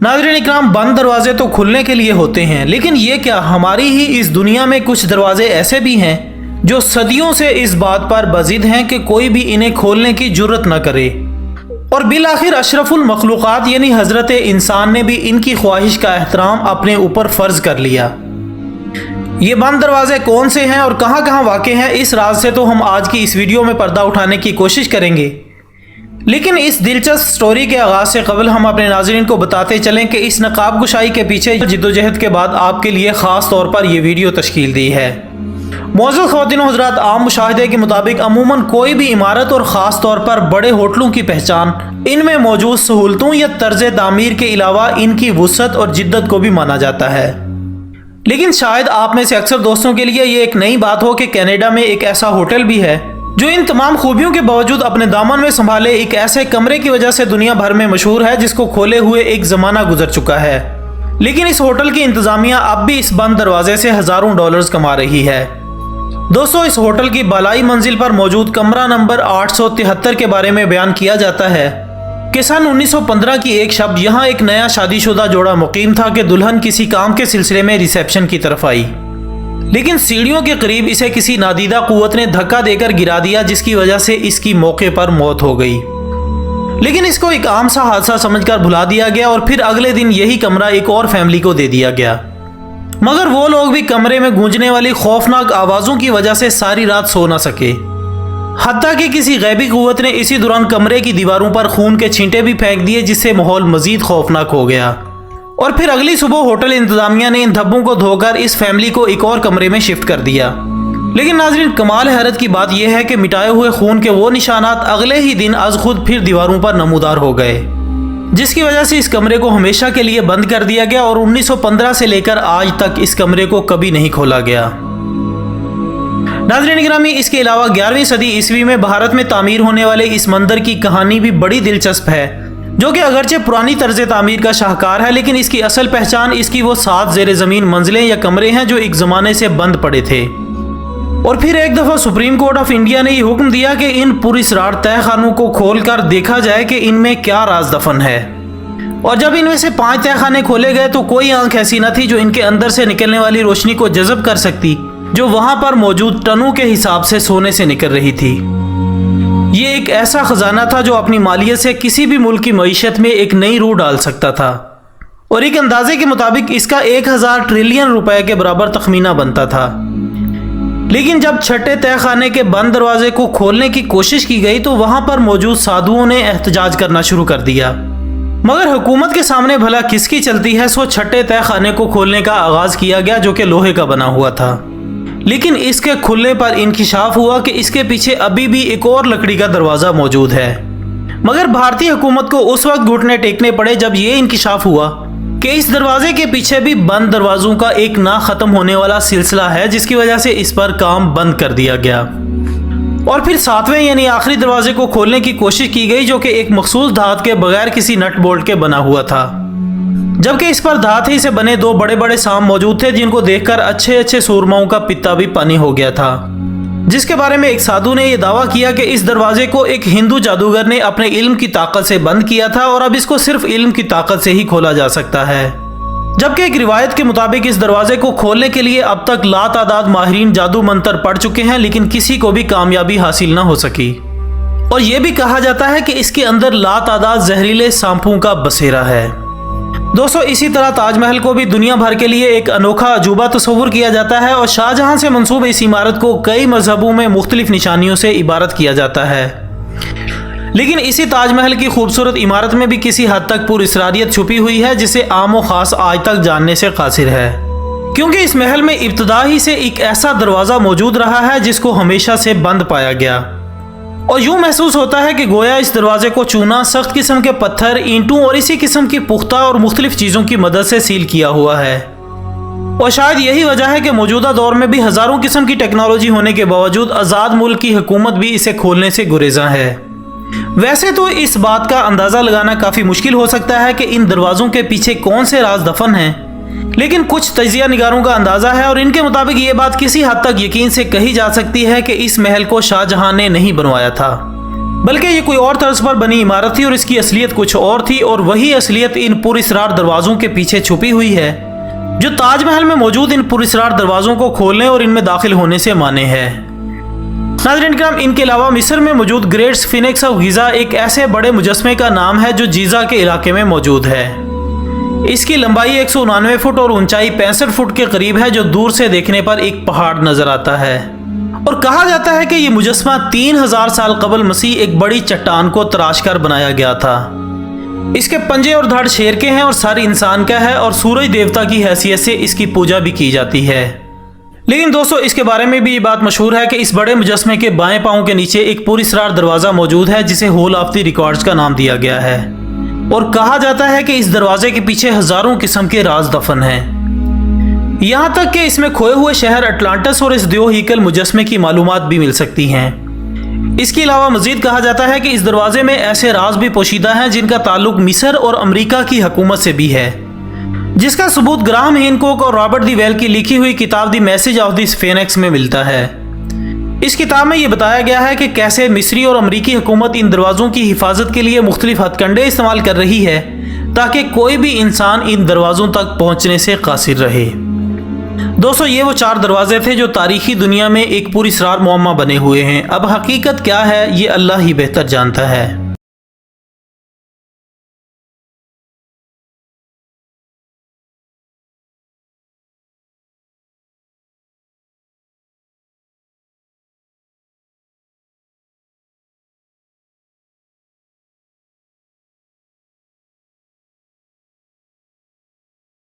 नाज़रीन इकराम, बंद दरवाजे तो खुलने के लिए होते हैं, लेकिन ये क्या हमारी ही इस दुनिया में कुछ दरवाजे ऐसे भी हैं जो सदियों से इस बात पर बज़िद हैं कि कोई भी इन्हें खोलने की जुर्रत न करे। और बिल आखिर अशरफुल मखलूक़ात यानी हज़रत इंसान ने भी इनकी ख्वाहिश का एहतराम अपने ऊपर फ़र्ज कर लिया। ये बंद दरवाजे कौन से हैं और कहाँ कहाँ वाक़ हैं, इस राज से तो हम आज की इस वीडियो में पर्दा उठाने की कोशिश करेंगे। लेकिन इस दिलचस्प स्टोरी के आगाज़ से कबल हम अपने नाज़रीन को बताते चलें कि इस नकाब कुशाई के पीछे जिद्दोजहद के बाद आपके लिए ख़ास तौर पर यह वीडियो तश्कील दी है। मौजूद ख़वातीन और हज़रात, आम मुशाहिदे के मुताबिक अमूमन कोई भी इमारत और ख़ास तौर पर बड़े होटलों की पहचान इनमें मौजूद सहूलतों या तर्ज तामीर के अलावा इनकी वुसअत और जिद्दत को भी माना जाता है। लेकिन शायद आप में से अक्सर दोस्तों के लिए ये एक नई बात हो कि कनाडा में एक ऐसा होटल भी है जो इन तमाम खूबियों के बावजूद अपने दामन में संभाले एक ऐसे कमरे की वजह से दुनिया भर में मशहूर है, जिसको खोले हुए एक ज़माना गुजर चुका है। लेकिन इस होटल की इंतज़ामिया अब भी इस बंद दरवाजे से हज़ारों डॉलर्स कमा रही है। दोस्तों, इस होटल की बालाई मंजिल पर मौजूद कमरा नंबर 873 के बारे में बयान किया जाता है कि सन 1915 की एक शब यहाँ एक नया शादीशुदा जोड़ा मुकीम था कि दुल्हन किसी काम के सिलसिले में रिसेप्शन की तरफ आई, लेकिन सीढ़ियों के करीब इसे किसी नादीदा कुव्वत ने धक्का देकर गिरा दिया, जिसकी वजह से इसकी मौके पर मौत हो गई। लेकिन इसको एक आम सा हादसा समझकर भुला दिया गया और फिर अगले दिन यही कमरा एक और फैमिली को दे दिया गया। मगर वो लोग भी कमरे में गूंजने वाली खौफनाक आवाज़ों की वजह से सारी रात सो न सके। हत्ता कि किसी गैबी कुव्वत ने इसी दौरान कमरे की दीवारों पर खून के छींटे भी फेंक दिए, जिससे माहौल मजीद खौफनाक हो गया। और फिर अगली सुबह होटल इंतजामिया ने इन धब्बों को धोकर इस फैमिली को एक और कमरे में शिफ्ट कर दिया। लेकिन नाज़रीन, कमाल हैरत की बात यह है कि मिटाए हुए खून के वो निशानात अगले ही दिन आज खुद फिर दीवारों पर नमूदार हो गए, जिसकी वजह से इस कमरे को हमेशा के लिए बंद कर दिया गया और 1915 से लेकर आज तक इस कमरे को कभी नहीं खोला गया। नाज़रीन गिरामी, इसके अलावा 11वीं सदी ईस्वी में भारत में तामीर होने वाले इस मंदिर की कहानी भी बड़ी दिलचस्प है, जो कि अगरचे पुरानी तर्ज तामीर का शाहकार है, लेकिन इसकी असल पहचान इसकी वो 7 ज़ेर ज़मीन मंजिलें या कमरे हैं जो एक ज़माने से बंद पड़े थे। और फिर एक दफ़ा सुप्रीम कोर्ट ऑफ इंडिया ने ये हुक्म दिया कि इन पुरअसरार तह खानों को खोल कर देखा जाए कि इनमें क्या राज दफन है। और जब इनमें से 5 तह खाने खोले गए तो कोई आंख ऐसी न थी जो इनके अंदर से निकलने वाली रोशनी को जज़ब कर सकती, जो वहाँ पर मौजूद टनों के हिसाब से सोने से निकल रही थी। ये एक ऐसा खजाना था जो अपनी मालियत से किसी भी मुल्क की मईशत में एक नई रूह डाल सकता था। और एक अंदाजे के मुताबिक इसका 1000 ट्रिलियन रुपए के बराबर तखमीना बनता था। लेकिन जब छठे तह खाने के बंद दरवाजे को खोलने की कोशिश की गई तो वहां पर मौजूद साधुओं ने एहतजाज करना शुरू कर दिया। मगर हुकूमत के सामने भला किसकी चलती है, सो छठे तह खाने को खोलने का आगाज किया गया, जो कि लोहे का बना हुआ था। लेकिन इसके खुलने पर इंकिशाफ हुआ कि इसके पीछे अभी भी एक और लकड़ी का दरवाज़ा मौजूद है। मगर भारतीय हुकूमत को उस वक्त घुटने टेकने पड़े जब ये इंकिशाफ हुआ कि इस दरवाजे के पीछे भी बंद दरवाजों का एक ना ख़त्म होने वाला सिलसिला है, जिसकी वजह से इस पर काम बंद कर दिया गया। और फिर 7वें यानी आखिरी दरवाजे को खोलने की कोशिश की गई, जो कि एक मखसूस धात के बगैर किसी नट बोल्ट के बना हुआ था, जबकि इस पर धात ही से बने 2 बड़े बड़े सांप मौजूद थे, जिनको देखकर अच्छे अच्छे सूरमाओं का पित्ता भी पानी हो गया था। जिसके बारे में एक साधु ने यह दावा किया कि इस दरवाजे को एक हिंदू जादूगर ने अपने इल्म की ताकत से बंद किया था और अब इसको सिर्फ इल्म की ताकत से ही खोला जा सकता है। जबकि एक रिवायत के मुताबिक इस दरवाजे को खोलने के लिए अब तक लातादाद माहिरीन जादू मंत्र पढ़ चुके हैं, लेकिन किसी को भी कामयाबी हासिल न हो सकी। और यह भी कहा जाता है कि इसके अंदर लातादाद जहरीले सांपों का बसेरा है। दोस्तों, इसी तरह ताजमहल को भी दुनिया भर के लिए एक अनोखा अजूबा तस्वुर किया जाता है और शाहजहां से मंसूब इस इमारत को कई मजहबों में मुख्तलिफ निशानियों से इबारत किया जाता है। लेकिन इसी ताजमहल की खूबसूरत इमारत में भी किसी हद तक पुरअसरारियत छुपी हुई है, जिसे आम व खास आज तक जानने से कासिर है, क्योंकि इस महल में इब्तदा ही से एक ऐसा दरवाज़ा मौजूद रहा है जिसको हमेशा से बंद पाया गया। और यूं महसूस होता है कि गोया इस दरवाजे को चूना, सख्त किस्म के पत्थर, ईंटों और इसी किस्म की पुख्ता और मुख्तलिफ चीज़ों की मदद से सील किया हुआ है। और शायद यही वजह है कि मौजूदा दौर में भी हज़ारों किस्म की टेक्नोलॉजी होने के बावजूद आज़ाद मुल्क की हुकूमत भी इसे खोलने से गुरेज़ा है। वैसे तो इस बात का अंदाज़ा लगाना काफ़ी मुश्किल हो सकता है कि इन दरवाज़ों के पीछे कौन से राज दफन हैं, लेकिन कुछ तजिया निगारों का अंदाज़ा है और इनके मुताबिक ये बात किसी हद तक यकीन से कही जा सकती है कि इस महल को शाहजहां ने नहीं बनवाया था, बल्कि ये कोई और तर्ज पर बनी इमारत थी और इसकी असलियत कुछ और थी, और वही असलियत इन पुरअसरार दरवाज़ों के पीछे छुपी हुई है जो ताजमहल में मौजूद इन पुरअसरार दरवाज़ों को खोलने और इनमें दाखिल होने से माने है। नाज़रीन किराम, इनके अलावा मिस्र में मौजूद ग्रेट स्फिनिक्स ऑफ गिज़ा एक ऐसे बड़े मुजस्मे का नाम है जो जीज़ा के इलाके में मौजूद है। इसकी लंबाई 199 फुट और ऊंचाई 65 फुट के करीब है, जो दूर से देखने पर एक पहाड़ नजर आता है। और कहा जाता है कि यह मुजस्मा 3000 साल कबल मसीह एक बड़ी चट्टान को तराश कर बनाया गया था। इसके पंजे और धड़ शेर के हैं और सर इंसान का है, और सूरज देवता की हैसियत से इसकी पूजा भी की जाती है। लेकिन दोस्तों, इसके बारे में भी ये बात मशहूर है कि इस बड़े मुजस्मे के बाएं पांव के नीचे एक पुरअसरार दरवाज़ा मौजूद है जिसे होल ऑफ द रिकॉर्ड्स का नाम दिया गया है, और कहा जाता है कि इस दरवाजे के पीछे हजारों किस्म के राज दफन हैं। यहाँ तक कि इसमें खोए हुए शहर अटलांटिस और इस दियोहीकल मुजस्मे की मालूमात भी मिल सकती हैं। इसके अलावा मजीद कहा जाता है कि इस दरवाजे में ऐसे राज भी पोशीदा हैं जिनका ताल्लुक मिस्र और अमरीका की हुकूमत से भी है, जिसका सबूत ग्राहम हैनकॉक और रॉबर्ट दी वेल की लिखी हुई किताब द मैसेज ऑफ द स्फिनिक्स में मिलता है। इस किताब में यह बताया गया है कि कैसे मिस्री और अमरीकी हुकूमत इन दरवाज़ों की हिफाजत के लिए मुख्तलिफ हथकंडे इस्तेमाल कर रही है ताकि कोई भी इंसान इन दरवाज़ों तक पहुँचने से कासिर रहे। दोस्तों, ये वो 4 दरवाजे थे जो तारीखी दुनिया में एक पुरअसरार मुअम्मा बने हुए हैं। अब हकीकत क्या है ये अल्लाह ही बेहतर जानता है।